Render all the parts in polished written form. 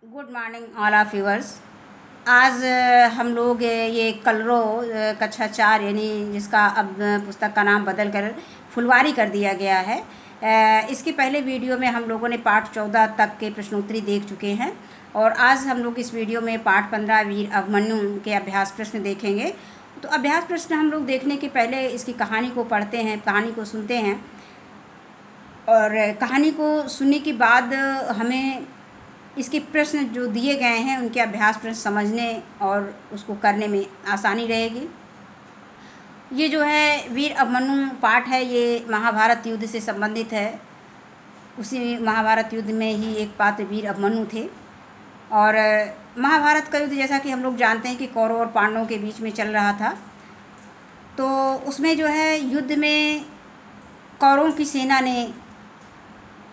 Good morning all of viewers. आज हम लोग ये कलरो कक्षा 4 यानी जिसका अब पुस्तक का नाम बदल कर फुलवारी कर दिया गया है। इसके पहले वीडियो में हम लोगों ने पाठ 14 तक के प्रश्नोत्तरी देख चुके हैं और आज हम लोग इस वीडियो में पाठ 15 वीर अभिमन्यु के अभ्यास प्रश्न देखेंगे। तो अभ्यास प्रश्न हम लोग देखने के पहले इसकी कहानी को पढ़ते हैं, कहानी को सुनते हैं और कहानी को सुनने के बाद हमें इसके प्रश्न जो दिए गए हैं उनके अभ्यास प्रश्न समझने और उसको करने में आसानी रहेगी। ये जो है वीर अभिमन्यु पाठ है, ये महाभारत युद्ध से संबंधित है। उसी महाभारत युद्ध में ही एक पात्र वीर अभिमन्यु थे और महाभारत का युद्ध जैसा कि हम लोग जानते हैं कि कौरव और पांडवों के बीच में चल रहा था। तो उसमें जो है युद्ध में कौरवों की सेना ने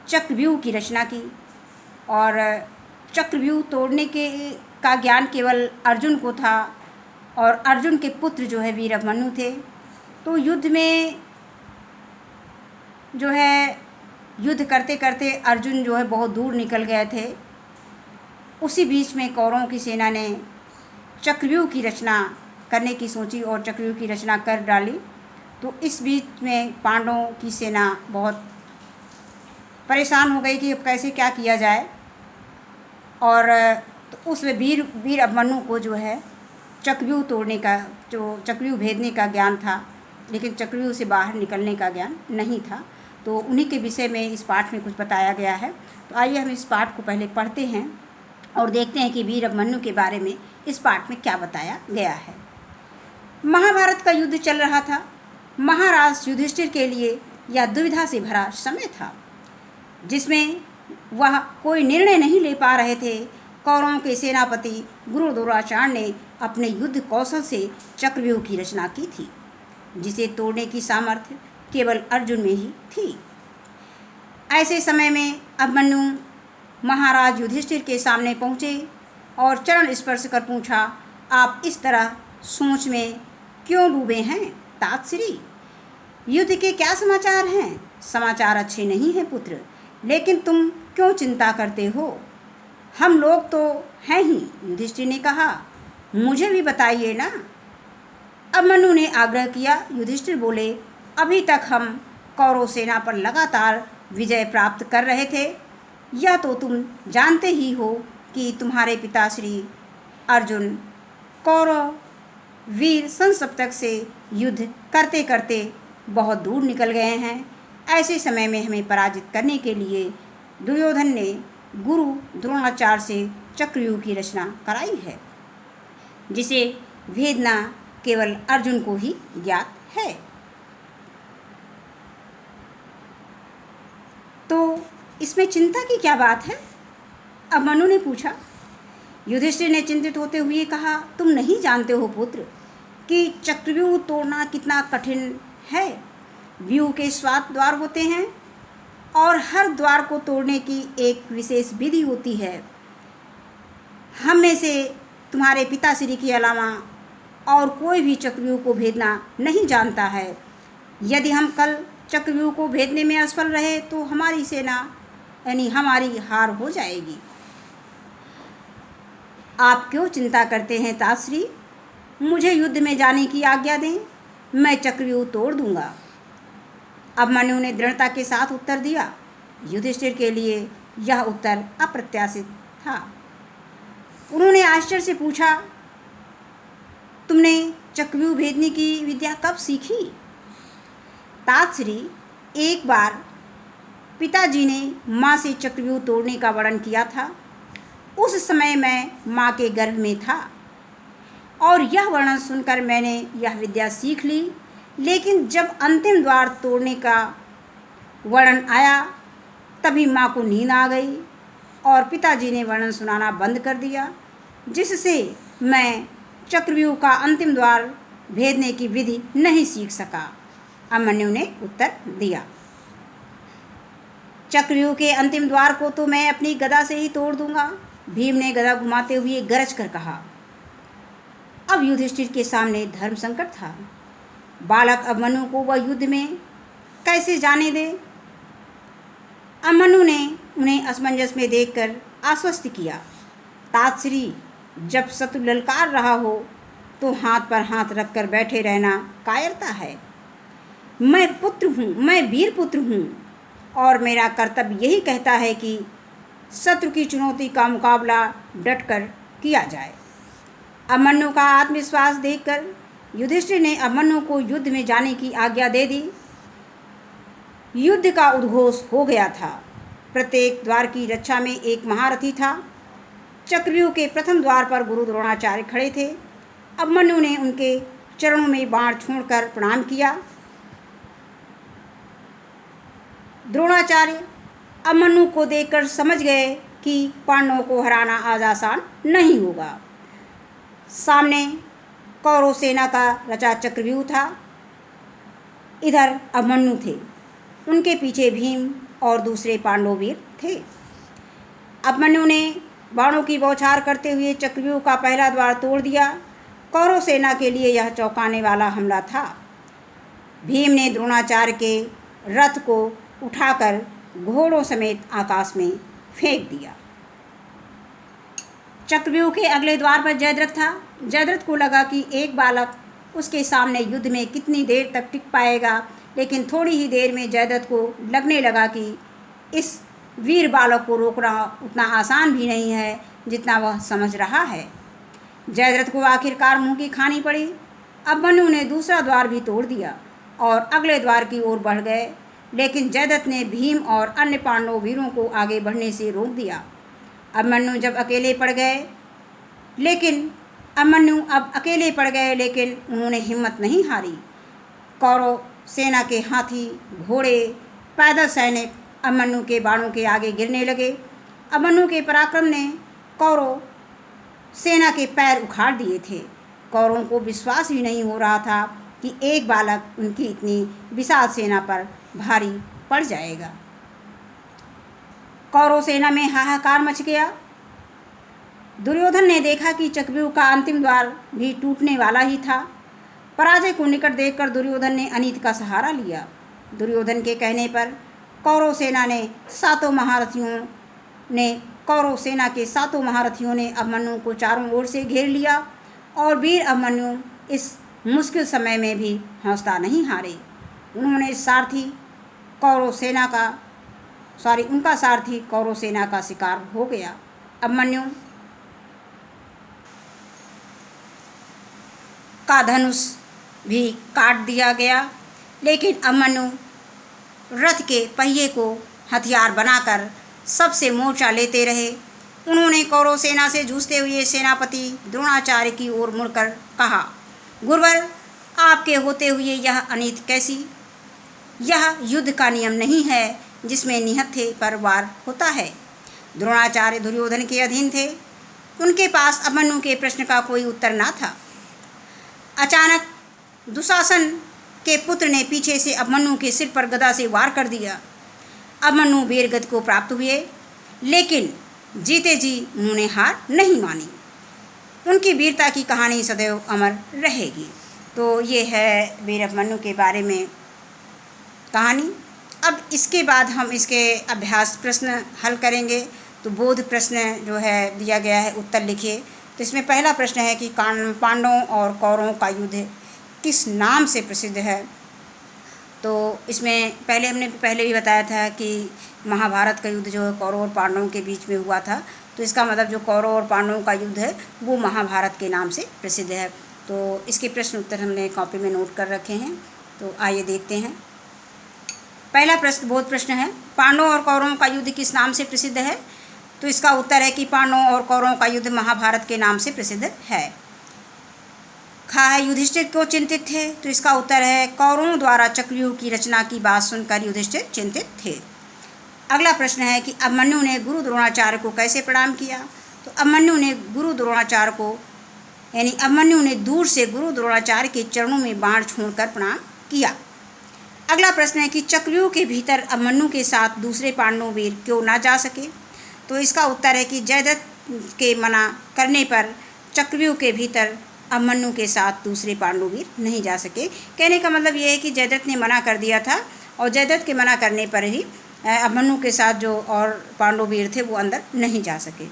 चक्रव्यूह की रचना की और चक्रव्यूह तोड़ने का ज्ञान केवल अर्जुन को था और अर्जुन के पुत्र जो है वीर अभिमन्यु थे। तो युद्ध में जो है युद्ध करते करते अर्जुन जो है बहुत दूर निकल गए थे। उसी बीच में कौरवों की सेना ने चक्रव्यूह की रचना करने की सोची और चक्रव्यूह की रचना कर डाली। तो इस बीच में पांडवों की सेना बहुत परेशान हो गई कि अब कैसे क्या किया जाए। और तो उस वीर अभिमन्यु को जो है चक्रव्यूह तोड़ने का, जो चक्रव्यूह भेदने का ज्ञान था, लेकिन चक्रव्यूह से बाहर निकलने का ज्ञान नहीं था। तो उन्हीं के विषय में इस पाठ में कुछ बताया गया है। तो आइए हम इस पाठ को पहले पढ़ते हैं और देखते हैं कि वीर अभिमन्यु के बारे में इस पाठ में क्या बताया गया है। महाभारत का युद्ध चल रहा था। महाराज युधिष्ठिर के लिए यह दुविधा से भरा समय था जिसमें वह कोई निर्णय नहीं ले पा रहे थे। कौरवों के सेनापति गुरु द्रोणाचार्य ने अपने युद्ध कौशल से चक्रव्यूह की रचना की थी जिसे तोड़ने की सामर्थ्य केवल अर्जुन में ही थी। ऐसे समय में अभिमन्यु महाराज युधिष्ठिर के सामने पहुँचे और चरण स्पर्श कर पूछा, आप इस तरह सोच में क्यों डूबे हैं तातश्री? युद्ध के क्या समाचार हैं? समाचार अच्छे नहीं हैं पुत्र, लेकिन तुम क्यों चिंता करते हो? हम लोग तो हैं ही। युधिष्ठिर ने कहा, मुझे भी बताइए ना। अभिमन्यु ने आग्रह किया। युधिष्ठिर बोले, अभी तक हम कौरव सेना पर लगातार विजय प्राप्त कर रहे थे। यह तो तुम जानते ही हो कि तुम्हारे पिताश्री अर्जुन कौरव वीर संसप्तक से युद्ध करते करते बहुत दूर निकल गए हैं। ऐसे समय में हमें पराजित करने के लिए दुर्योधन ने गुरु द्रोणाचार्य से चक्रव्यूह की रचना कराई है जिसे भेदना केवल अर्जुन को ही ज्ञात है। तो इसमें चिंता की क्या बात है? अभिमन्यु ने पूछा। युधिष्ठिर ने चिंतित होते हुए कहा, तुम नहीं जानते हो पुत्र कि चक्रव्यूह तोड़ना कितना कठिन है। व्यूह के 7 द्वार होते हैं और हर द्वार को तोड़ने की एक विशेष विधि होती है। हम में से तुम्हारे पिताश्री के अलावा और कोई भी चक्रव्यूह को भेदना नहीं जानता है। यदि हम कल चक्रव्यूह को भेदने में असफल रहे तो हमारी सेना यानी हमारी हार हो जाएगी। आप क्यों चिंता करते हैं तातश्री? मुझे युद्ध में जाने की आज्ञा दें, मैं चक्रव्यूह तोड़ दूंगा। अभिमन्यु ने दृढ़ता के साथ उत्तर दिया। युधिष्ठिर के लिए यह उत्तर अप्रत्याशित था। उन्होंने आश्चर्य से पूछा, तुमने चक्रव्यूह भेदने की विद्या कब सीखी? तातश्री, एक बार पिताजी ने माँ से चक्रव्यूह तोड़ने का वर्णन किया था। उस समय मैं माँ के गर्भ में था और यह वर्णन सुनकर मैंने यह विद्या सीख ली। लेकिन जब अंतिम द्वार तोड़ने का वर्णन आया तभी माँ को नींद आ गई और पिताजी ने वर्णन सुनाना बंद कर दिया, जिससे मैं चक्रव्यूह का अंतिम द्वार भेदने की विधि नहीं सीख सका। अभिमन्यु ने उत्तर दिया। चक्रव्यूह के अंतिम द्वार को तो मैं अपनी गदा से ही तोड़ दूंगा। भीम ने गदा घुमाते हुए गरज कर कहा। अब युधिष्ठिर के सामने धर्म संकट था। बालक अभिमन्यु को वह युद्ध में कैसे जाने दे? अभिमन्यु ने उन्हें असमंजस में देखकर आश्वस्त किया। तातश्री जब शत्रु ललकार रहा हो तो हाथ पर हाथ रखकर बैठे रहना कायरता है। मैं पुत्र हूँ, मैं वीर पुत्र हूँ और मेरा कर्तव्य यही कहता है कि शत्रु की चुनौती का मुकाबला डटकर किया जाए। अभिमन्यु का आत्मविश्वास देखकर युधिष्ठिर ने अभिमन्यु को युद्ध में जाने की आज्ञा दे दी। युद्ध का उद्घोष हो गया था। प्रत्येक द्वार की रक्षा में एक महारथी था। चक्रव्यूह के प्रथम द्वार पर गुरु द्रोणाचार्य खड़े थे। अभिमन्यु ने उनके चरणों में बाण छोड़कर प्रणाम किया। द्रोणाचार्य अभिमन्यु को देखकर समझ गए कि पांडवों को हराना आज आसान नहीं होगा। सामने कौरव सेना का रचा चक्रव्यूह था। इधर अभिमन्यु थे, उनके पीछे भीम और दूसरे पांडव वीर थे। अभिमन्यु ने बाणों की बौछार करते हुए चक्रव्यूह का पहला द्वार तोड़ दिया। कौरव सेना के लिए यह चौंकाने वाला हमला था। भीम ने द्रोणाचार्य के रथ को उठाकर घोड़ों समेत आकाश में फेंक दिया। चक्रव्यूह के अगले द्वार पर जयद्रथ था। जयद्रथ को लगा कि एक बालक उसके सामने युद्ध में कितनी देर तक टिक पाएगा, लेकिन थोड़ी ही देर में जयद्रथ को लगने लगा कि इस वीर बालक को रोकना उतना आसान भी नहीं है जितना वह समझ रहा है। जयद्रथ को आखिरकार मुंह की खानी पड़ी। अभिमन्यु ने दूसरा द्वार भी तोड़ दिया और अगले द्वार की ओर बढ़ गए, लेकिन जयद्रथ ने भीम और अन्य पांडव वीरों को आगे बढ़ने से रोक दिया। अभिमन्यु अब अकेले पड़ गए, लेकिन उन्होंने हिम्मत नहीं हारी। कौरव सेना के हाथी, घोड़े, पैदल सैनिक अभिमन्यु के बाणों के आगे गिरने लगे। अभिमन्यु के पराक्रम ने कौरव सेना के पैर उखाड़ दिए थे। कौरवों को विश्वास ही नहीं हो रहा था कि एक बालक उनकी इतनी विशाल सेना पर भारी पड़ जाएगा। कौरव सेना में हाहाकार मच गया। दुर्योधन ने देखा कि चक्रव्यूह का अंतिम द्वार भी टूटने वाला ही था। पराजय को निकट देखकर दुर्योधन ने अनीति का सहारा लिया। दुर्योधन के कहने पर कौरव सेना के सातों महारथियों ने अभिमन्यु को चारों ओर से घेर लिया और वीर अभिमन्यु इस मुश्किल समय में भी हौसला नहीं हारे। उनका सारथी कौरव सेना का शिकार हो गया। अभिमन्यु का धनुष भी काट दिया गया, लेकिन अभिमन्यु रथ के पहिए को हथियार बनाकर सबसे मोर्चा लेते रहे। उन्होंने कौरव सेना से जूझते हुए सेनापति द्रोणाचार्य की ओर मुड़कर कहा, गुरुवर, आपके होते हुए यह अनीति कैसी? यह युद्ध का नियम नहीं है जिसमें निहत्थे पर वार होता है। द्रोणाचार्य दुर्योधन के अधीन थे। उनके पास अभिमन्यु के प्रश्न का कोई उत्तर न था। अचानक दुशासन के पुत्र ने पीछे से अभिमन्यु के सिर पर गदा से वार कर दिया। अभिमन्यु वीरगति को प्राप्त हुए, लेकिन जीते जी उन्होंने हार नहीं मानी। उनकी वीरता की कहानी सदैव अमर रहेगी। तो ये है वीर अभिमन्यु के बारे में कहानी। अब इसके बाद हम इसके अभ्यास प्रश्न हल करेंगे। तो बोध प्रश्न जो है दिया गया है, उत्तर लिखिए। तो इसमें पहला प्रश्न है कि पांडवों और कौरवों का युद्ध किस नाम से प्रसिद्ध है? तो इसमें हमने पहले भी बताया था कि महाभारत का युद्ध जो है कौरव और पांडवों के बीच में हुआ था। तो इसका मतलब जो कौरव और पांडवों का युद्ध है वो महाभारत के नाम से प्रसिद्ध है। तो इसके प्रश्न उत्तर हमने कॉपी में नोट कर रखे हैं। तो आइए देखते हैं। पहला प्रश्न बोध प्रश्न है, पांडवों और कौरवों का युद्ध किस नाम से प्रसिद्ध है? तो इसका उत्तर है कि पांडवों और कौरवों का युद्ध महाभारत के नाम से प्रसिद्ध है। खा है, युधिष्ठिर क्यों चिंतित थे? तो इसका उत्तर है कौरवों द्वारा चक्रव्यूह की रचना की बात सुनकर युधिष्ठिर चिंतित थे। अगला प्रश्न है कि अभिमन्यु ने गुरु द्रोणाचार्य को कैसे प्रणाम किया? तो अभिमन्यु ने दूर से गुरु द्रोणाचार्य के चरणों में बाण छोड़कर प्रणाम किया। अगला प्रश्न है कि चक्रव्यूह के भीतर अभिमन्यु के साथ दूसरे पांडव वीर क्यों ना जा सके? तो इसका उत्तर है कि जयद्रथ के मना करने पर चक्रव्यूह के भीतर अभिमन्यु के साथ दूसरे पांडव वीर नहीं जा सके। कहने का मतलब ये है कि जयद्रथ ने मना कर दिया था और जयद्रथ के मना करने पर ही अभिमन्यु के साथ जो और पांडव वीर थे वो अंदर नहीं जा सके।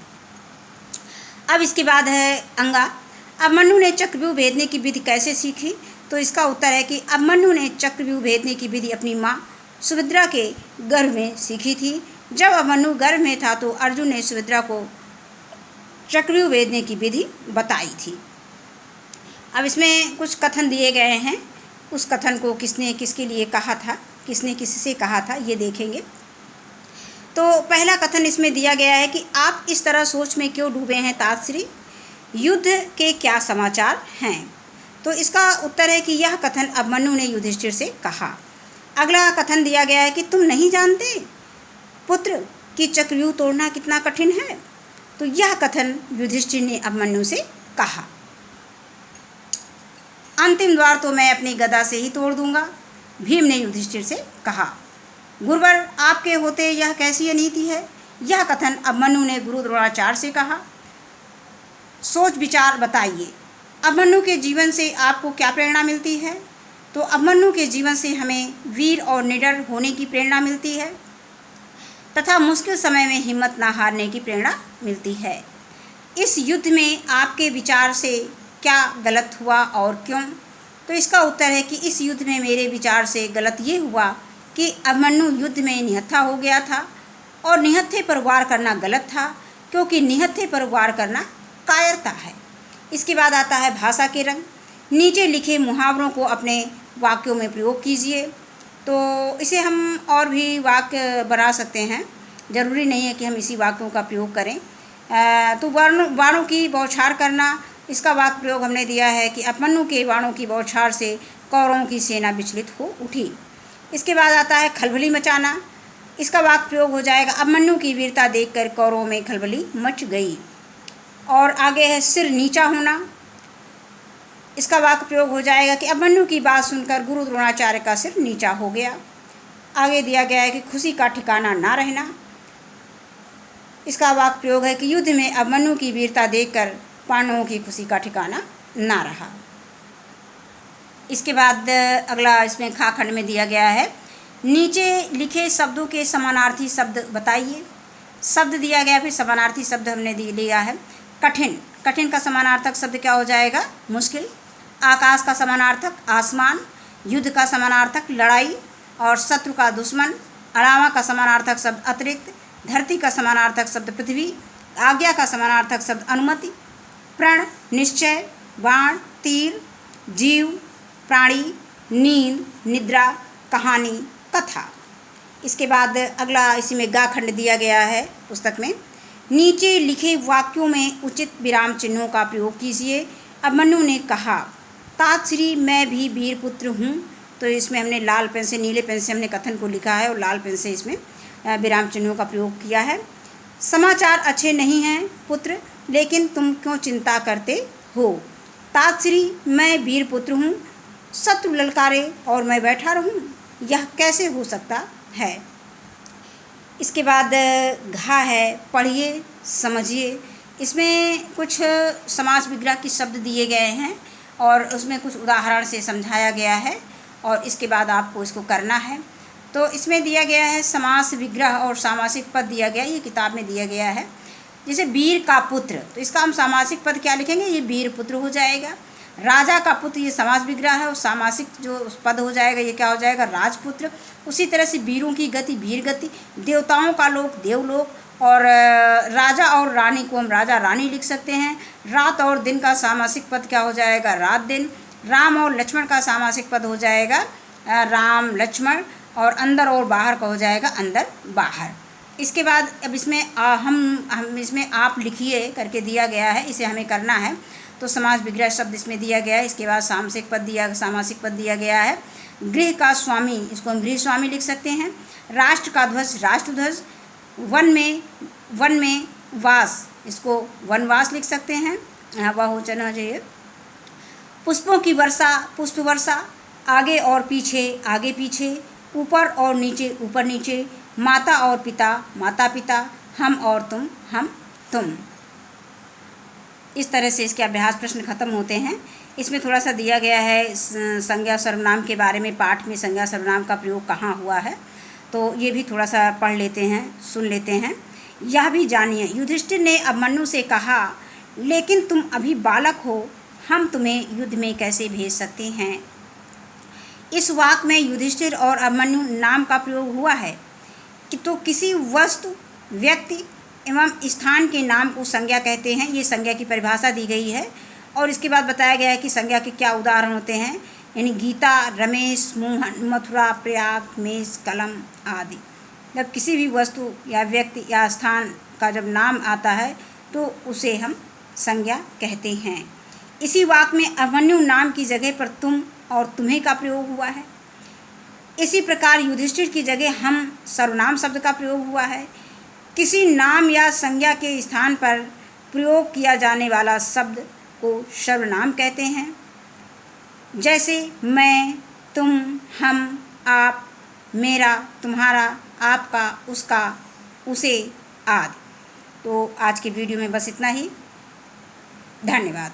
अब इसके बाद है अंगा। अभिमन्यु ने चक्रव्यूह भेदने की विधि कैसे सीखी? तो इसका उत्तर है कि अभिमन्यु ने चक्रव्यूह भेदने की विधि अपनी माँ सुभद्रा के गर्भ में सीखी थी। जब अभिमन्यु गर्भ में था तो अर्जुन ने सुभद्रा को चक्रव्यूह भेदने की विधि बताई थी। अब इसमें कुछ कथन दिए गए हैं, उस कथन को किसने किसके लिए कहा था, किसने किससे कहा था, ये देखेंगे। तो पहला कथन इसमें दिया गया है कि आप इस तरह सोच में क्यों डूबे हैं तातश्री, युद्ध के क्या समाचार हैं? तो इसका उत्तर है कि यह कथन अभिमन्यु ने युधिष्ठिर से कहा। अगला कथन दिया गया है कि तुम नहीं जानते पुत्र कि चक्रव्यूह तोड़ना कितना कठिन है? तो यह कथन युधिष्ठिर ने अभिमन्यु से कहा। अंतिम द्वार तो मैं अपनी गदा से ही तोड़ दूंगा, भीम ने युधिष्ठिर से कहा। गुरुवर आपके होते यह कैसी अनीति है? यह कथन अभिमन्यु ने गुरु द्रोणाचार्य से कहा। सोच विचार बताइए, अभिमन्यु के जीवन से आपको क्या प्रेरणा मिलती है? तो अभिमन्यु के जीवन से हमें वीर और निडर होने की प्रेरणा मिलती है तथा मुश्किल समय में हिम्मत ना हारने की प्रेरणा मिलती है। इस युद्ध में आपके विचार से क्या गलत हुआ और क्यों? तो इसका उत्तर है कि इस युद्ध में मेरे विचार से गलत ये हुआ कि अभिमन्यु युद्ध में निहत्था हो गया था और निहत्थे पर वार करना गलत था, क्योंकि निहत्थे पर वार करना कायरता है। इसके बाद आता है भाषा के रंग। नीचे लिखे मुहावरों को अपने वाक्यों में प्रयोग कीजिए। तो इसे हम और भी वाक्य बना सकते हैं, ज़रूरी नहीं है कि हम इसी वाक्यों का प्रयोग करें। तो बाणों की बौछार करना, इसका वाक्य प्रयोग हमने दिया है कि अभिमन्यु के बाणों की बौछार से कौरवों की सेना विचलित हो उठी। इसके बाद आता है खलबली मचाना। इसका वाक्य प्रयोग हो जाएगा अभिमन्यु की वीरता देखकर कौरवों में खलबली मच गई। और आगे है सिर नीचा होना। इसका वाक्य प्रयोग हो जाएगा कि अभिमन्यु की बात सुनकर गुरु द्रोणाचार्य का सिर नीचा हो गया। आगे दिया गया है कि खुशी का ठिकाना ना रहना। इसका वाक्य प्रयोग है कि युद्ध में अभिमन्यु की वीरता देखकर पांडवों की खुशी का ठिकाना ना रहा। इसके बाद अगला इसमें खा खंड में दिया गया है, नीचे लिखे शब्दों के समानार्थी शब्द बताइए। शब्द दिया गया, फिर समानार्थी शब्द हमने लिया है। कठिन, कठिन का समानार्थक शब्द क्या हो जाएगा? मुश्किल। आकाश का समानार्थक आसमान। युद्ध का समानार्थक लड़ाई और शत्रु का दुश्मन। अलावा का समानार्थक शब्द अतिरिक्त। धरती का समानार्थक शब्द पृथ्वी। आज्ञा का समानार्थक शब्द अनुमति। प्रण, निश्चय, बाण, तीर, जीव, प्राणी, नींद, निद्रा, कहानी, कथा। इसके बाद अगला इसी में गा खंड दिया गया है पुस्तक में। नीचे लिखे वाक्यों में उचित विराम चिन्हों का प्रयोग कीजिए। अभिमन्यु ने कहा, तातश्री मैं भी वीर पुत्र हूँ। तो इसमें हमने लाल पेन से, नीले पेन से हमने कथन को लिखा है और लाल पेन से इसमें विराम चिन्हों का प्रयोग किया है। समाचार अच्छे नहीं हैं पुत्र, लेकिन तुम क्यों चिंता करते हो? तातश्री मैं वीर पुत्र हूँ, शत्रु ललकारे और मैं बैठा रहूँ, यह कैसे हो सकता है? इसके बाद घा है, पढ़िए समझिए। इसमें कुछ समास विग्रह के शब्द दिए गए हैं और उसमें कुछ उदाहरण से समझाया गया है और इसके बाद आपको इसको करना है। तो इसमें दिया गया है समास विग्रह और सामासिक पद दिया गया है, ये किताब में दिया गया है। जैसे वीर का पुत्र, तो इसका हम सामासिक पद क्या लिखेंगे? ये वीर पुत्र हो जाएगा। राजा का पुत्र, ये समास विग्रह है और सामासिक जो पद हो जाएगा ये क्या हो जाएगा? राजपुत्र। उसी तरह से वीरों की गति वीर गति, देवताओं का लोक देवलोक, और राजा और रानी को हम राजा रानी लिख सकते हैं। रात और दिन का सामासिक पद क्या हो जाएगा? रात दिन। राम और लक्ष्मण का सामासिक पद हो जाएगा राम लक्ष्मण, और अंदर और बाहर का हो जाएगा अंदर बाहर। इसके बाद अब इसमें हम इसमें आप लिखिए करके दिया गया है, इसे हमें करना है। तो समास विग्रह शब्द इसमें दिया गया है। इसके बाद सामासिक पद दिया गया है। गृह का स्वामी, इसको हम गृह स्वामी लिख सकते हैं। राष्ट्र का ध्वज राष्ट्र ध्वज। वन में वास, इसको वनवास लिख सकते हैं, यहाँ बहुवचन हो चाहिए। पुष्पों की वर्षा पुष्प वर्षा। आगे और पीछे आगे पीछे। ऊपर और नीचे ऊपर नीचे। माता और पिता माता पिता। हम और तुम हम तुम। इस तरह से इसके अभ्यास प्रश्न खत्म होते हैं। इसमें थोड़ा सा दिया गया है संज्ञा सर्वनाम के बारे में, पाठ में संज्ञा सर्वनाम का प्रयोग कहाँ हुआ है, तो ये भी थोड़ा सा पढ़ लेते हैं, सुन लेते हैं। यह भी जानिए, युधिष्ठिर ने अभिमन्यु से कहा, लेकिन तुम अभी बालक हो, हम तुम्हें युद्ध में कैसे भेज सकते हैं। इस वाक्य में युधिष्ठिर और अभिमन्यु नाम का प्रयोग हुआ है कि तो किसी वस्तु, व्यक्ति एवं स्थान के नाम को संज्ञा कहते हैं। ये संज्ञा की परिभाषा दी गई है और इसके बाद बताया गया है कि संज्ञा के क्या उदाहरण होते हैं, यानी गीता, रमेश, मोहन, मथुरा, प्रयाग, मेष, कलम आदि। जब किसी भी वस्तु या व्यक्ति या स्थान का जब नाम आता है तो उसे हम संज्ञा कहते हैं। इसी वाक्य में अभिमन्यु नाम की जगह पर तुम और तुम्हें का प्रयोग हुआ है। इसी प्रकार युधिष्ठिर की जगह हम सर्वनाम शब्द का प्रयोग हुआ है। किसी नाम या संज्ञा के स्थान पर प्रयोग किया जाने वाला शब्द को सर्वनाम कहते हैं। जैसे मैं, तुम, हम, आप, मेरा, तुम्हारा, आपका, उसका, उसे आदि। तो आज के वीडियो में बस इतना ही। धन्यवाद।